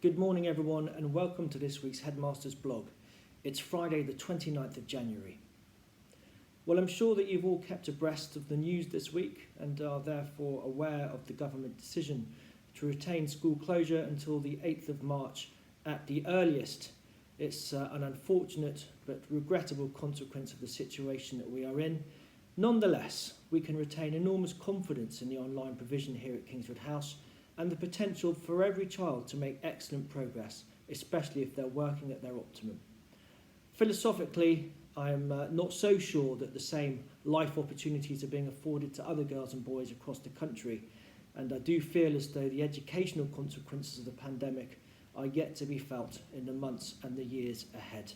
Good morning everyone and welcome to this week's Headmaster's blog. It's Friday the 29th of January. Well, I'm sure that you've all kept abreast of the news this week and are therefore aware of the government decision to retain school closure until the 8th of March at the earliest. It's an unfortunate but regrettable consequence of the situation that we are in. Nonetheless, we can retain enormous confidence in the online provision here at Kingswood House and the potential for every child to make excellent progress, especially if they're working at their optimum. Philosophically, I'm not so sure that the same life opportunities are being afforded to other girls and boys across the country, and I do feel as though the educational consequences of the pandemic are yet to be felt in the months and the years ahead.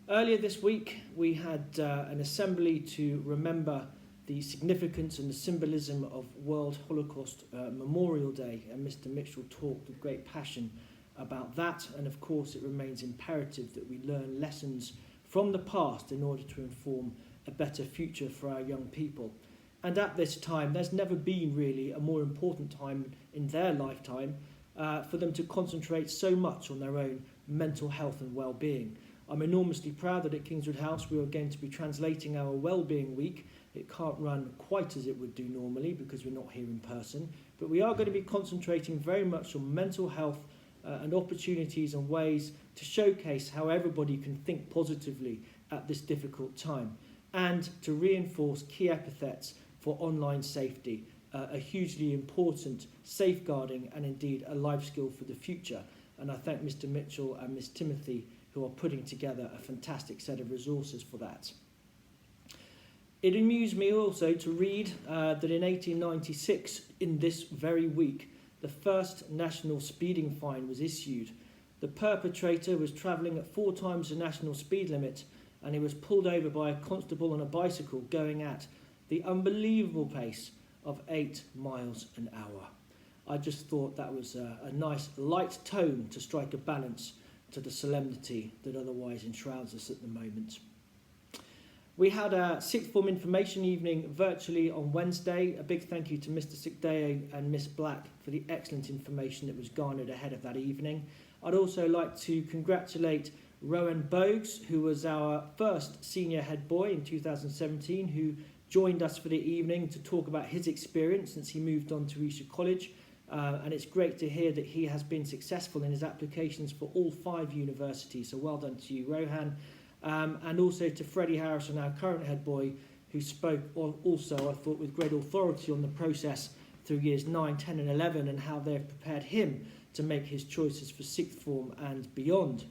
Earlier this week, we had an assembly to remember the significance and the symbolism of World Holocaust Memorial Day, and Mr. Mitchell talked with great passion about that, and of course it remains imperative that we learn lessons from the past in order to inform a better future for our young people. And at this time, there's never been really a more important time in their lifetime for them to concentrate so much on their own mental health and well-being. I'm enormously proud that at Kingswood House we are going to be translating our Wellbeing Week. It can't run quite as it would do normally because we're not here in person, but we are going to be concentrating very much on mental health and opportunities and ways to showcase how everybody can think positively at this difficult time, and to reinforce key epithets for online safety, a hugely important safeguarding and indeed a life skill for the future. And I thank Mr. Mitchell and Ms. Timothy who are putting together a fantastic set of resources for that. It amused me also to read that in 1896, in this very week, the first national speeding fine was issued. The perpetrator was travelling at 4 times the national speed limit, and he was pulled over by a constable on a bicycle going at the unbelievable pace of 8 miles an hour. I just thought that was a nice light tone to strike a balance to the solemnity that otherwise enshrouds us at the moment. We had a sixth form information evening virtually on Wednesday. A big thank you to Mr. Sikdeo and Miss Black for the excellent information that was garnered ahead of that evening. I'd also like to congratulate Rowan Bogues, who was our first senior head boy in 2017, who joined us for the evening to talk about his experience since he moved on to Esher College. And it's great to hear that he has been successful in his applications for all 5 universities. So well done to you, Rohan. And also to Freddie Harrison, our current head boy, who spoke also, I thought, with great authority on the process through years 9, 10 and 11 and how they've prepared him to make his choices for sixth form and beyond.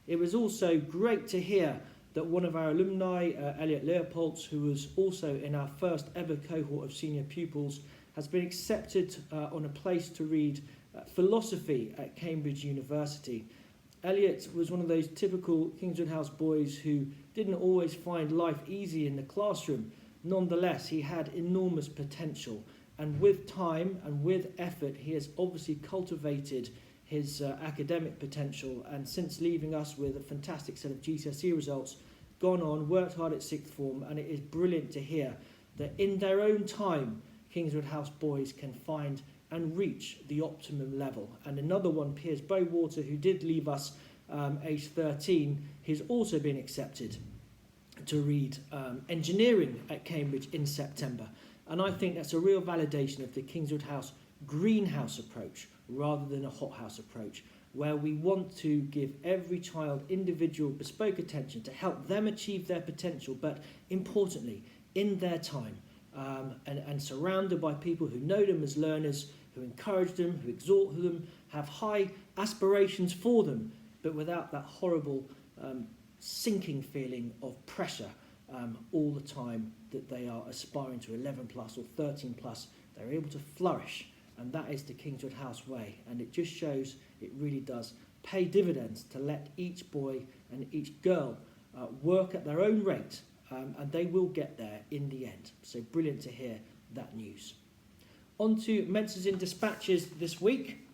It was also great to hear that one of our alumni, Elliot Leopolds, who was also in our first ever cohort of senior pupils, has been accepted on a place to read philosophy at Cambridge University. Elliot was one of those typical Kingswood House boys who didn't always find life easy in the classroom. Nonetheless, he had enormous potential, and with time and with effort, he has obviously cultivated his academic potential, and since leaving us with a fantastic set of GCSE results, gone on, worked hard at sixth form, and it is brilliant to hear that in their own time, Kingswood House boys can find and reach the optimum level. And another one, Piers Bowater, who did leave us age 13, he's also been accepted to read engineering at Cambridge in September. And I think that's a real validation of the Kingswood House greenhouse approach rather than a hothouse approach, where we want to give every child individual bespoke attention to help them achieve their potential, but importantly, in their time. And surrounded by people who know them as learners, who encourage them, who exhort them, have high aspirations for them, but without that horrible sinking feeling of pressure all the time that they are aspiring to 11 plus or 13 plus. They're able to flourish, and that is the Kingswood House way. And it just shows it really does pay dividends to let each boy and each girl work at their own rate. And they will get there in the end. So brilliant to hear that news. On to Menses in Dispatches this week.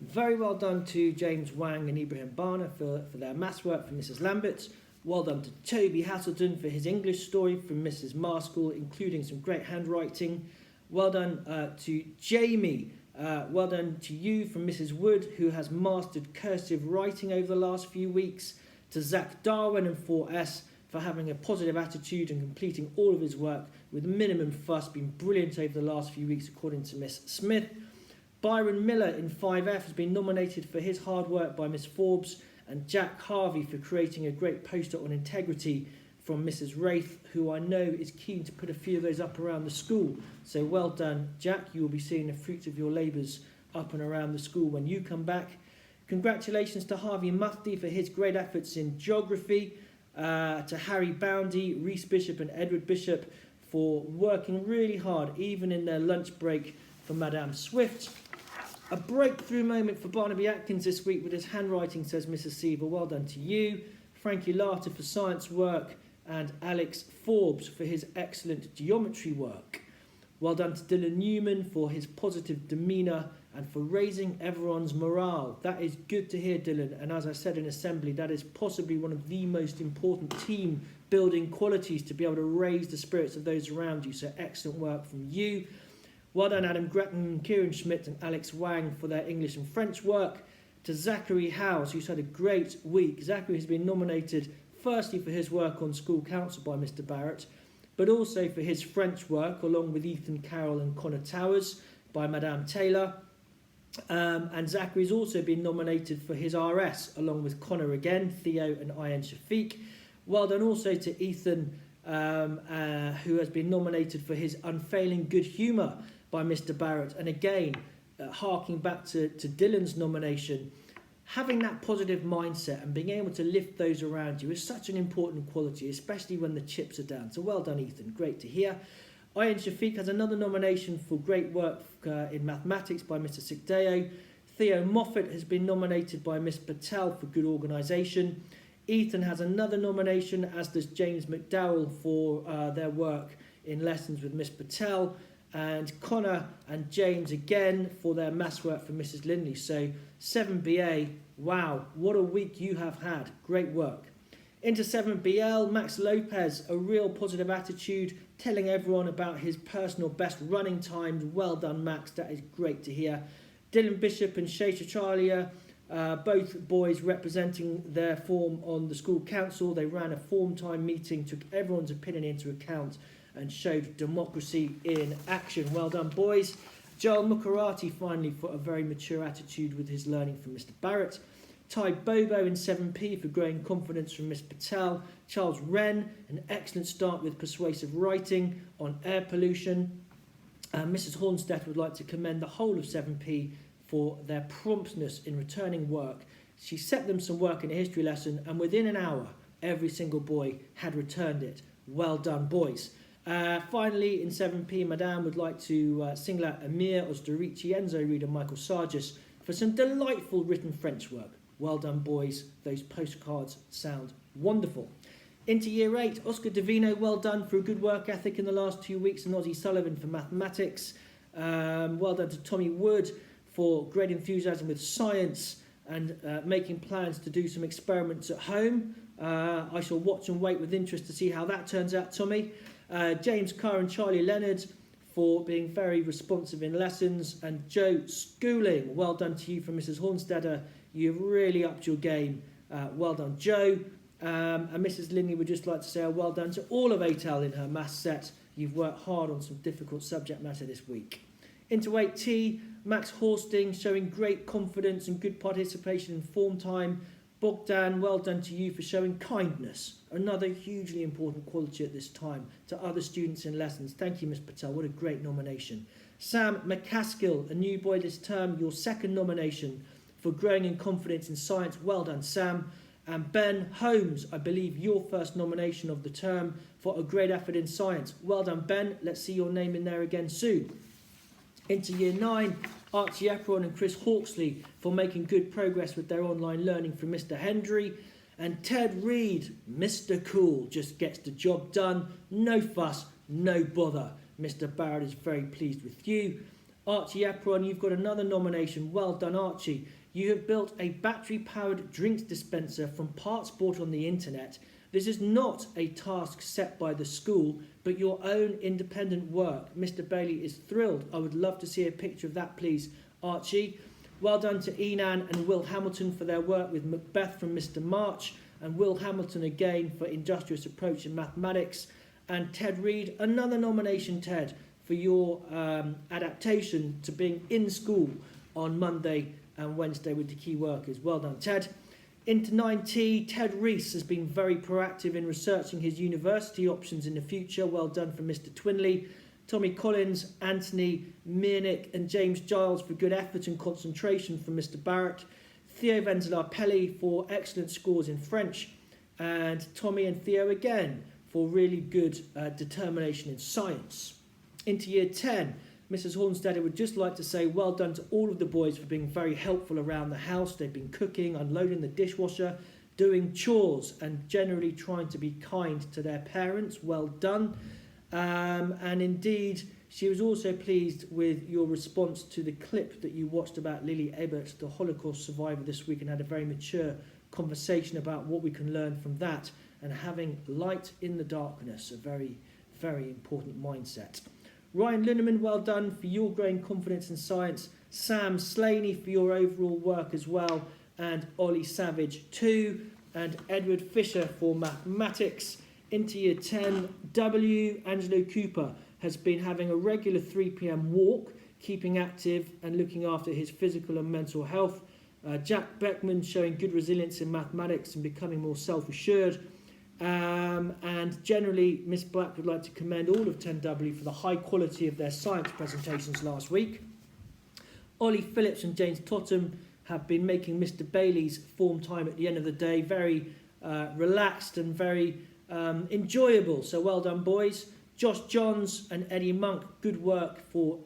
Very well done to James Wang and Ibrahim Bana for their maths work from Mrs. Lambert. Well done to Toby Haselden for his English story from Mrs. Marskell, including some great handwriting. Well done to Jamie Well done to you from Mrs. Wood, who has mastered cursive writing over the last few weeks. To Zach Darwin and 4S for having a positive attitude and completing all of his work with minimum fuss, been brilliant over the last few weeks according to Miss Smith. Byron Miller in 5F has been nominated for his hard work by Miss Forbes, and Jack Harvey for creating a great poster on integrity from Mrs. Wraith, who I know is keen to put a few of those up around the school. So well done, Jack. You will be seeing the fruits of your labours up and around the school when you come back. Congratulations to Harvey Mufti for his great efforts in geography, to Harry Boundy, Reese Bishop and Edward Bishop for working really hard, even in their lunch break, for Madame Swift. A breakthrough moment for Barnaby Atkins this week with his handwriting, says Mrs. Seaver. Well done to you. Frankie Larter for science work, and Alex Forbes for his excellent geometry work. Well done to Dylan Newman for his positive demeanour and for raising everyone's morale. That is good to hear, Dylan. And as I said in assembly, that is possibly one of the most important team building qualities, to be able to raise the spirits of those around you. So excellent work from you. Well done, Adam Gretton, Kieran Schmidt and Alex Wang for their English and French work. To Zachary Howes, who's had a great week. Zachary has been nominated firstly for his work on school council by Mr. Barrett, but also for his French work, along with Ethan Carroll and Connor Towers by Madame Taylor. And Zachary's also been nominated for his RS, along with Connor again, Theo and Ian Shafiq. Well done also to Ethan, who has been nominated for his unfailing good humour by Mr. Barrett. And again, harking back to Dylan's nomination, having that positive mindset and being able to lift those around you is such an important quality, especially when the chips are down. So well done, Ethan. Great to hear. Ian Shafiq has another nomination for great work in mathematics by Mr. Sikdeo. Theo Moffat has been nominated by Miss Patel for good organisation. Ethan has another nomination, as does James McDowell, for their work in lessons with Miss Patel. And Connor and James again for their maths work for Mrs. Lindley. So 7BA, wow, what a week you have had. Great work. Into 7BL, Max Lopez, a real positive attitude, telling everyone about his personal best running times. Well done, Max, that is great to hear. Dylan Bishop and Shaysha Charlia, both boys representing their form on the school council. They ran a form time meeting, took everyone's opinion into account and showed democracy in action. Well done, boys. Joel Mukarati, finally, for a very mature attitude with his learning from Mr. Barrett. Ty Bobo in 7P for growing confidence from Miss Patel. Charles Wren, an excellent start with persuasive writing on air pollution. Mrs. Hornstead would like to commend the whole of 7P for their promptness in returning work. She set them some work in a history lesson, and within an hour, every single boy had returned it. Well done, boys. Finally, in 7P, Madame would like to single out Amir Osdorici, Enzo Reed and Michael Sargis for some delightful written French work. Well done, boys. Those postcards sound wonderful. Into Year 8, Oscar Davino, well done for a good work ethic in the last 2 weeks, and Ozzy Sullivan for mathematics. Well done to Tommy Wood for great enthusiasm with science and making plans to do some experiments at home. I shall watch and wait with interest to see how that turns out, Tommy. James Carr and Charlie Leonard for being very responsive in lessons. And Joe Schooling, well done to you from Mrs. Hornstetter. You've really upped your game. Well done, Joe. And Mrs. Lindley would just like to say well done to all of ATAL in her maths set. You've worked hard on some difficult subject matter this week. Into 8T, Max Horsting showing great confidence and good participation in form time. Bogdan, well done to you for showing kindness, another hugely important quality at this time, to other students in lessons. Thank you, Miss Patel. What a great nomination. Sam McCaskill, a new boy this term, your second nomination for growing in confidence in science. Well done, Sam. And Ben Holmes, I believe your first nomination of the term for a great effort in science. Well done, Ben. Let's see your name in there again soon. Into Year 9, Archie Epron and Chris Hawksley for making good progress with their online learning from Mr. Hendry. And Ted Reed, Mr. Cool, just gets the job done. No fuss, no bother. Mr. Barrett is very pleased with you. Archie Epron, you've got another nomination. Well done, Archie. You have built a battery-powered drinks dispenser from parts bought on the internet This is not a task set by the school, but your own independent work. Mr. Bailey is thrilled. I would love to see a picture of that, please, Archie. Well done to Enan and Will Hamilton for their work with Macbeth from Mr. March, and Will Hamilton again for Industrious Approach in Mathematics. And Ted Reed, another nomination, Ted, for your adaptation to being in school on Monday and Wednesday with the key workers. Well done, Ted. Into 9T, Ted Rees has been very proactive in researching his university options in the future. Well done for Mr. Twinley. Tommy Collins, Anthony Miernick and James Giles for good effort and concentration from Mr. Barrett. Theo Venzelar-Pelli for excellent scores in French. And Tommy and Theo again for really good determination in science. Into year 10, Mrs. Hornstetter would just like to say well done to all of the boys for being very helpful around the house. They've been cooking, unloading the dishwasher, doing chores and generally trying to be kind to their parents. Well done. And indeed, she was also pleased with your response to the clip that you watched about Lily Ebert, the Holocaust survivor, this week, and had a very mature conversation about what we can learn from that and having light in the darkness, a very, very important mindset. Ryan Lineman, well done for your growing confidence in science. Sam Slaney for your overall work as well. And Ollie Savage too. And Edward Fisher for mathematics. Into year 10W, Angelo Cooper has been having a regular 3 p.m. walk, keeping active and looking after his physical and mental health. Jack Beckman showing good resilience in mathematics and becoming more self-assured. And generally, Miss Black would like to commend all of 10W for the high quality of their science presentations last week. Ollie Phillips and James Totham have been making Mr. Bailey's form time at the end of the day very relaxed and very enjoyable. So well done, boys. Josh Johns and Eddie Monk, good work for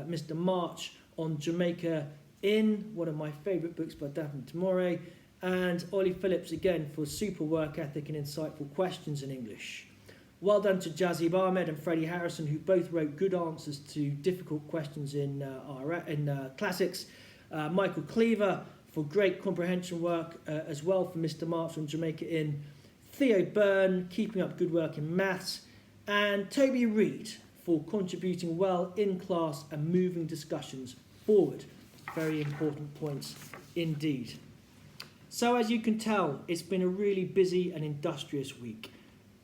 Mr. March on Jamaica Inn, one of my favourite books by Daphne Tamore. And Ollie Phillips again for super work ethic and insightful questions in English. Well done to Jazib Ahmed and Freddie Harrison, who both wrote good answers to difficult questions in classics. Michael Cleaver for great comprehension work as well for Mr. March on Jamaica Inn. Theo Byrne keeping up good work in maths. And Toby Reed for contributing well in class and moving discussions forward. Very important points indeed. So as you can tell, it's been a really busy and industrious week.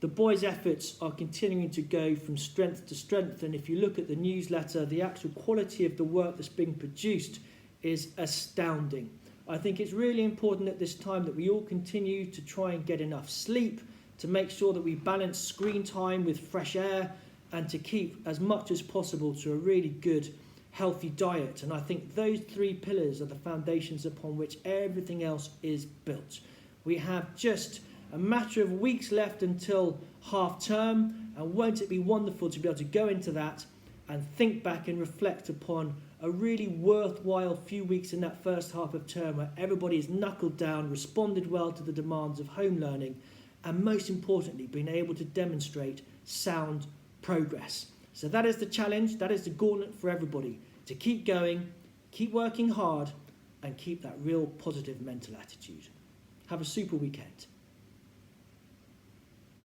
The boys' efforts are continuing to go from strength to strength, and if you look at the newsletter, the actual quality of the work that's being produced is astounding. I think it's really important at this time that we all continue to try and get enough sleep, to make sure that we balance screen time with fresh air, and to keep as much as possible to a really good healthy diet. And I think those three pillars are the foundations upon which everything else is built. We have just a matter of weeks left until half term, and won't it be wonderful to be able to go into that and think back and reflect upon a really worthwhile few weeks in that first half of term where everybody has knuckled down, responded well to the demands of home learning, and most importantly been able to demonstrate sound progress. So that is the challenge, that is the gauntlet for everybody, to keep going, keep working hard, and keep that real positive mental attitude. Have a super weekend.